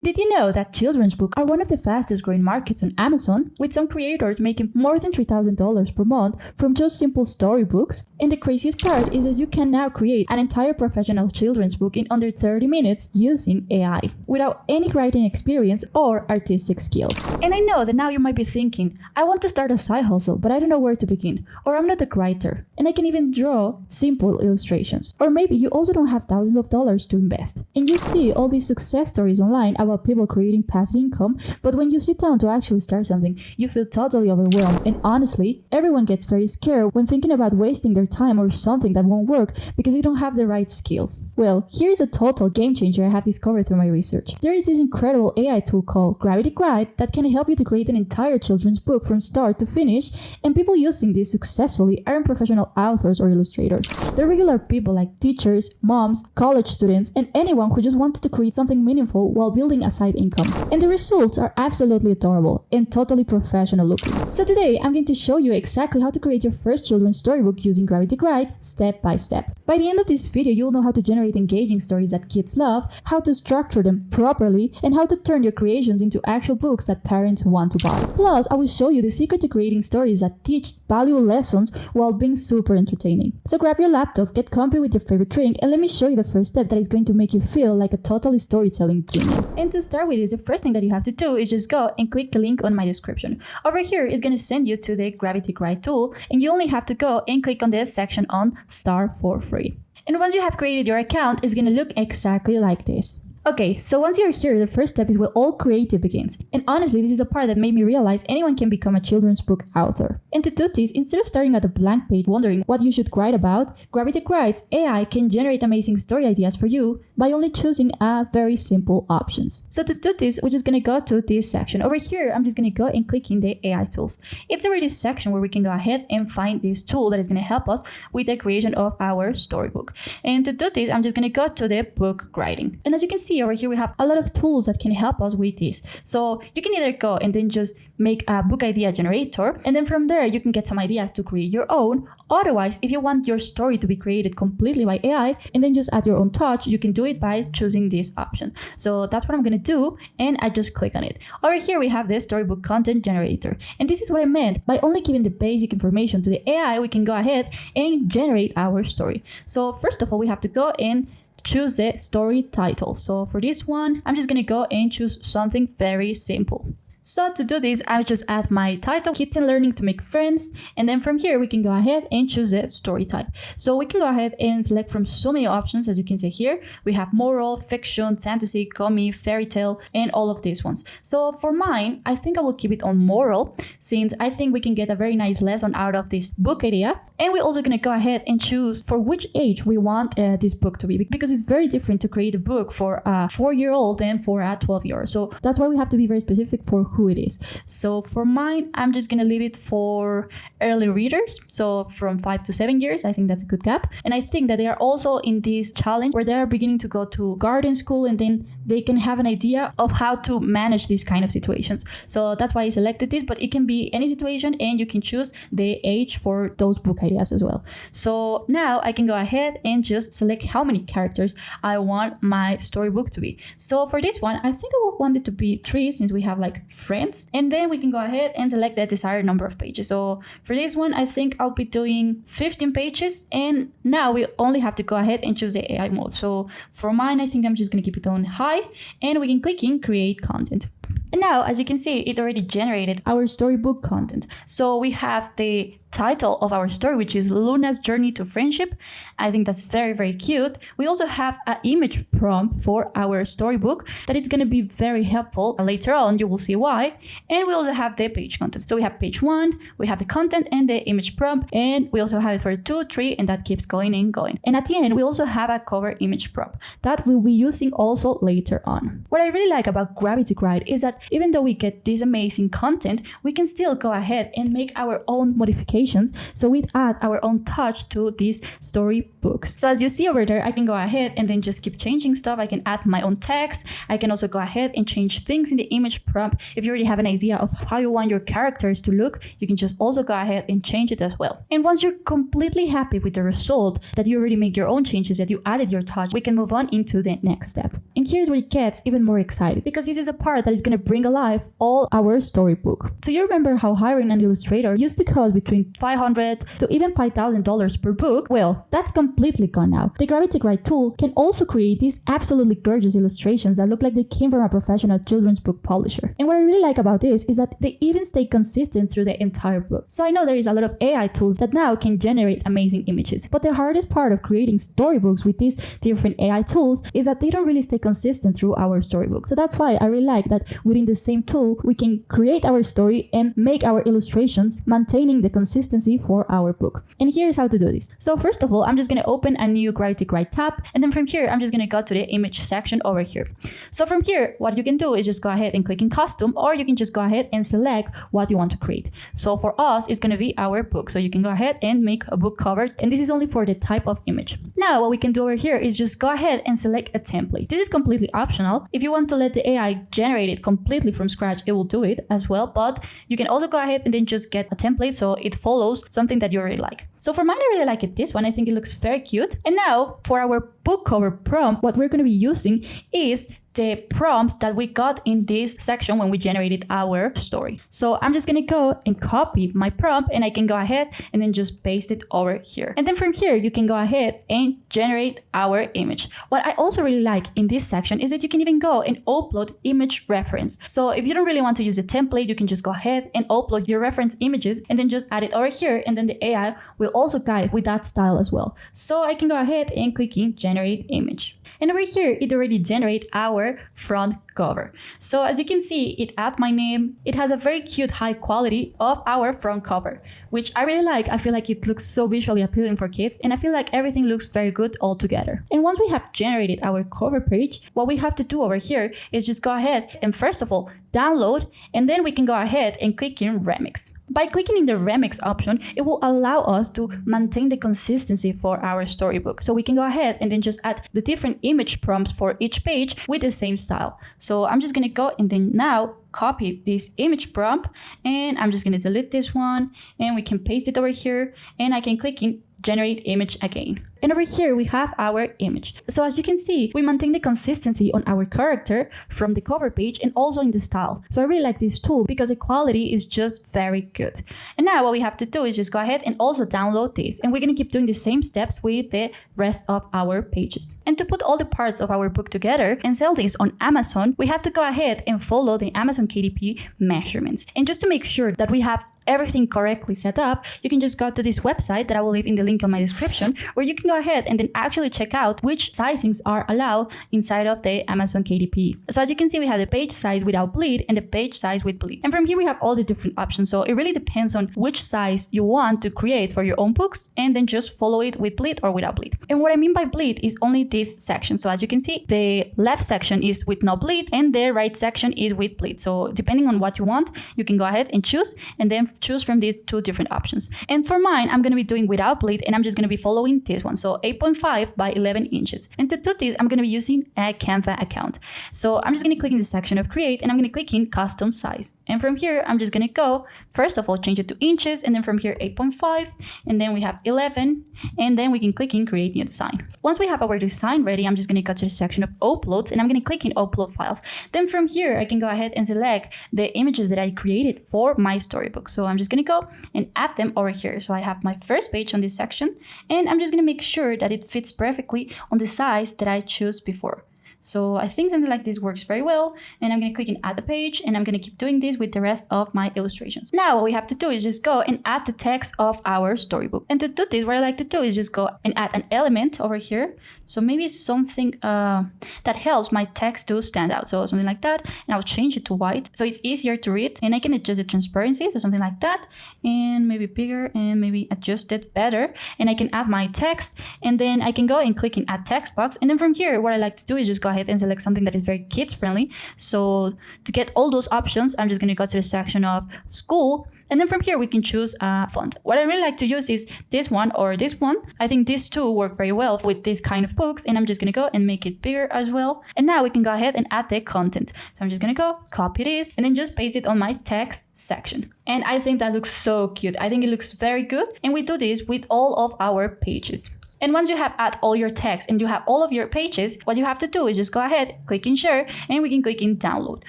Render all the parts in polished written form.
Did you know that children's books are one of the fastest growing markets on Amazon, with some creators making more than $3,000 per month from just simple storybooks? And the craziest part is that you can now create an entire professional children's book in under 30 minutes using AI, without any writing experience or artistic skills. And I know that now you might be thinking, I want to start a side hustle, but I don't know where to begin, or I'm not a writer, and I can even draw simple illustrations. Or maybe you also don't have thousands of dollars to invest, and you see all these success stories online about people creating passive income, but when you sit down to actually start something, you feel totally overwhelmed. And honestly, everyone gets very scared when thinking about wasting their time or something that won't work because they don't have the right skills. Well, here's a total game changer I have discovered through my research. There is this incredible AI tool called Gravity Guide that can help you to create an entire children's book from start to finish, and people using this successfully aren't professional authors or illustrators. They're regular people like teachers, moms, college students, and anyone who just wanted to create something meaningful while building a side income. And the results are absolutely adorable and totally professional looking. So today, I'm going to show you exactly how to create your first children's storybook using Gravity Guide step by step. By the end of this video, you'll know how to generate engaging stories that kids love, how to structure them properly, and how to turn your creations into actual books that parents want to buy. Plus, I will show you the secret to creating stories that teach valuable lessons while being super entertaining. So grab your laptop, get comfy with your favorite drink, and let me show you the first step that is going to make you feel like a totally storytelling genius. And to start with this, the first thing that you have to do is just go and click the link on my description. Over here is going to send you to the Gravity Guide tool, and you only have to go and click on this section on Start for free. And once you have created your account, it's going to look exactly like this. Okay, so once you're here, the first step is where all creative begins. And honestly, this is a part that made me realize anyone can become a children's book author. And to do this, instead of starting at a blank page wondering what you should write about, Gravity Guide's AI can generate amazing story ideas for you by only choosing a very simple options. So to do this, we're just going to go to this section. Over here, I'm just going to go and click in the AI tools. It's already a section where we can go ahead and find this tool that is going to help us with the creation of our storybook. And to do this, I'm just going to go to the book writing. And as you can see, over here we have a lot of tools that can help us with this. So you can either go and then just make a book idea generator, and then from there you can get some ideas to create your own. Otherwise, if you want your story to be created completely by AI and then just add your own touch, you can do it by choosing this option. So that's what I'm going to do, and I just click on it. Over here we have the storybook content generator, and this is what I meant by only giving the basic information to the AI. We can go ahead and generate our story. So first of all, we have to go and choose the story title. So for this one, I'm just gonna go and choose something very simple. So to do this, I just add my title, Kitten Learning to Make Friends, and then from here we can go ahead and choose the story type. So we can go ahead and select from so many options. As you can see here, we have moral, fiction, fantasy, comic, fairy tale, and all of these ones. So for mine, I think I will keep it on moral, since I think we can get a very nice lesson out of this book idea. And we're also going to go ahead and choose for which age we want this book to be, because it's very different to create a book for a 4-year-old than for a 12-year-old. So that's why we have to be very specific for who it is. So for mine, I'm just gonna leave it for early readers, so from 5 to 7 years. I think that's a good gap, and I think that they are also in this challenge where they are beginning to go to garden school, and then they can have an idea of how to manage these kind of situations. So that's why I selected this, but it can be any situation, and you can choose the age for those book ideas as well. So now I can go ahead and just select how many characters I want my storybook to be. So for this one, I think I would want it to be 3, since we have like friends, and then we can go ahead and select the desired number of pages. So for this one, I think I'll be doing 15 pages, and now we only have to go ahead and choose the AI mode. So for mine, I think I'm just going to keep it on high, and we can click in create content. And now, as you can see, it already generated our storybook content. So we have the title of our story, which is Luna's Journey to Friendship. I think that's very, very cute. We also have an image prompt for our storybook that it's going to be very helpful. Later on, you will see why. And we also have the page content. So we have page 1, we have the content and the image prompt, and we also have it for 2, 3, and that keeps going and going. And at the end, we also have a cover image prompt that we'll be using also later on. What I really like about Gravity Guide is that even though we get this amazing content, we can still go ahead and make our own modifications annotations, so we add our own touch to these storybooks. So as you see over there, I can go ahead and then just keep changing stuff. I can add my own text. I can also go ahead and change things in the image prompt. If you already have an idea of how you want your characters to look, you can just also go ahead and change it as well. And once you're completely happy with the result, that you already make your own changes, that you added your touch, we can move on into the next step. And here's where it gets even more exciting, because this is a part that is going to bring alive all our storybook. So you remember how hiring an illustrator used to cost between $500 to even $5,000 per book? Well, that's completely gone now. The Gravity Write tool can also create these absolutely gorgeous illustrations that look like they came from a professional children's book publisher. And what I really like about this is that they even stay consistent through the entire book. So I know there is a lot of AI tools that now can generate amazing images, but the hardest part of creating storybooks with these different AI tools is that they don't really stay consistent through our storybook. So that's why I really like that within the same tool, we can create our story and make our illustrations, maintaining the consistency for our book. And here's how to do this. So first of all, I'm just going to open a new Gravity Write tab, and then from here, I'm just going to go to the image section over here. So from here, what you can do is just go ahead and click in custom, or you can just go ahead and select what you want to create. So for us, it's going to be our book. So you can go ahead and make a book cover, and this is only for the type of image. Now, what we can do over here is just go ahead and select a template. This is completely optional. If you want to let the AI generate it completely from scratch, it will do it as well, but you can also go ahead and then just get a template so it follows something that you really like. So for mine, I really like this one. I think it looks very cute. And now for our book cover prompt, what we're going to be using is the prompts that we got in this section when we generated our story. So I'm just going to go and copy my prompt, and I can go ahead and then just paste it over here. And then from here, you can go ahead and generate our image. What I also really like in this section is that you can even go and upload image reference. So if you don't really want to use a template, you can just go ahead and upload your reference images and then just add it over here. And then the AI will also guide with that style as well. So I can go ahead and click in generate image. And over here, it already generates our front cover. So as you can see, it adds my name. It has a very cute high quality of our front cover, which I really like. I feel like it looks so visually appealing for kids, and I feel like everything looks very good all together. And once we have generated our cover page, what we have to do over here is just go ahead and first of all, download, and then we can go ahead and click in remix. By clicking in the remix option, it will allow us to maintain the consistency for our storybook. So we can go ahead and then just add the different image prompts for each page with the same style. So I'm just going to go and then now copy this image prompt, and I'm just going to delete this one, and we can paste it over here, and I can click in generate image again. And over here, we have our image. So as you can see, we maintain the consistency on our character from the cover page and also in the style. So I really like this tool because the quality is just very good. And now what we have to do is just go ahead and also download this. And we're going to keep doing the same steps with the rest of our pages. And to put all the parts of our book together and sell this on Amazon, we have to go ahead and follow the Amazon KDP measurements. And just to make sure that we have everything correctly set up, you can just go to this website that I will leave in the link on my description, where you can go ahead and then actually check out which sizings are allowed inside of the Amazon KDP. So as you can see, we have the page size without bleed and the page size with bleed. And from here, we have all the different options. So it really depends on which size you want to create for your own books, and then just follow it with bleed or without bleed. And what I mean by bleed is only this section. So as you can see, the left section is with no bleed and the right section is with bleed. So depending on what you want, you can go ahead and choose, and then choose from these two different options. And for mine, I'm going to be doing without bleed, and I'm just going to be following this one. So 8.5 by 11 inches. And to do this, I'm going to be using a Canva account. So I'm just going to click in the section of create, and I'm going to click in custom size. And from here, I'm just going to go, first of all, change it to inches, and then from here, 8.5, and then we have 11, and then we can click in create new design. Once we have our design ready, I'm just going to go to the section of uploads, and I'm going to click in upload files. Then from here, I can go ahead and select the images that I created for my storybook. So I'm just going to go and add them over here. So I have my first page on this section, and I'm just going to make sure that it fits perfectly on the size that I chose before. So I think something like this works very well, and I'm going to click in add a page, and I'm going to keep doing this with the rest of my illustrations. Now what we have to do is just go and add the text of our storybook. And to do this, what I like to do is just go and add an element over here. So maybe something that helps my text to stand out. So something like that, and I'll change it to white so it's easier to read, and I can adjust the transparency, so something like that, and maybe bigger, and maybe adjust it better, and I can add my text, and then I can go and click in add text box. And then from here, what I like to do is just go ahead and select something that is very kids friendly. So to get all those options, I'm just going to go to the section of school, And then from here, we can choose a font. What I really like to use is this one or this one. I think these two work very well with this kind of books, and I'm just gonna go and make it bigger as well. And now we can go ahead and add the content. So I'm just gonna go copy this and then just paste it on my text section. And I think that looks so cute. I think it looks very good. And we do this with all of our pages. And once you have add all your text and you have all of your pages, what you have to do is just go ahead, click in share, and we can click in download.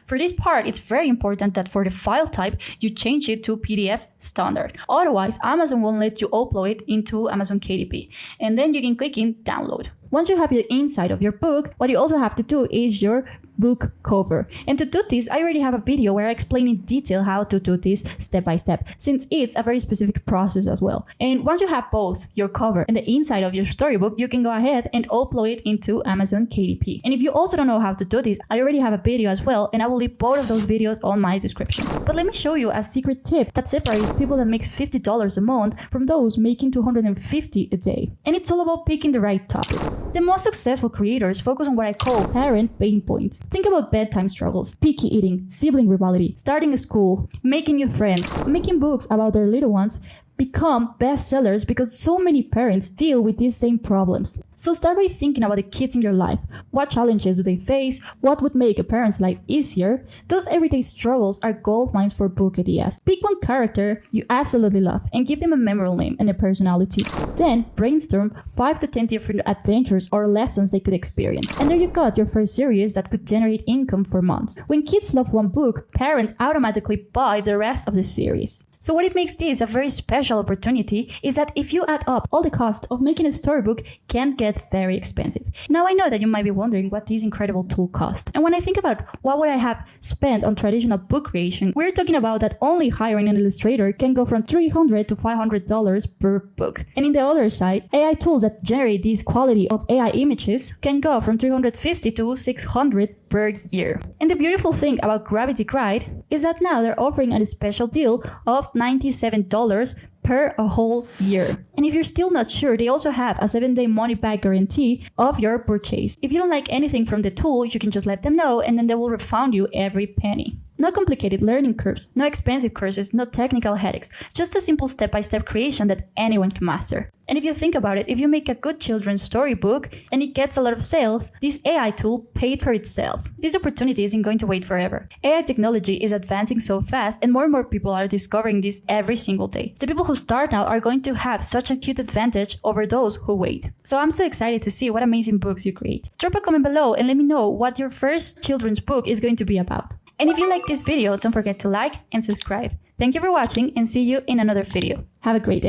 For this part, it's very important that for the file type, you change it to PDF standard. Otherwise, Amazon won't let you upload it into Amazon KDP. And then you can click in download. Once you have the inside of your book, what you also have to do is your book cover. And to do this, I already have a video where I explain in detail how to do this step by step, since it's a very specific process as well. And once you have both your cover and the inside of your storybook, you can go ahead and upload it into Amazon KDP. And if you also don't know how to do this, I already have a video as well, and I will leave both of those videos on my description. But let me show you a secret tip that separates people that make $50 a month from those making $250 a day. And it's all about picking the right topics. The most successful creators focus on what I call parent pain points. Think about bedtime struggles, picky eating, sibling rivalry, starting a school, making new friends, making books about their little ones become bestsellers because so many parents deal with these same problems. So start by thinking about the kids in your life. What challenges do they face? What would make a parent's life easier? Those everyday struggles are gold mines for book ideas. Pick one character you absolutely love and give them a memorable name and a personality. Then brainstorm 5 to 10 different adventures or lessons they could experience. And there you got your first series that could generate income for months. When kids love one book, parents automatically buy the rest of the series. So what it makes this a very special opportunity is that if you add up all the cost of making a storybook can get very expensive. Now I know that you might be wondering what this incredible tool cost. And when I think about what would I have spent on traditional book creation, we're talking about that only hiring an illustrator can go from $300 to $500 per book. And in the other side, AI tools that generate this quality of AI images can go from $350 to $600 per year. And the beautiful thing about Gravity Guide is that now they're offering a special deal of $97 per a whole year. And if you're still not sure, they also have a 7-day money-back guarantee of your purchase. If you don't like anything from the tool, you can just let them know and then they will refund you every penny. No complicated learning curves, no expensive courses, no technical headaches, just a simple step-by-step creation that anyone can master. And if you think about it, if you make a good children's storybook and it gets a lot of sales, this AI tool paid for itself. This opportunity isn't going to wait forever. AI technology is advancing so fast and more people are discovering this every single day. The people who start now are going to have such a cute advantage over those who wait. So I'm so excited to see what amazing books you create. Drop a comment below and let me know what your first children's book is going to be about. And if you like this video, don't forget to like and subscribe. Thank you for watching and see you in another video. Have a great day.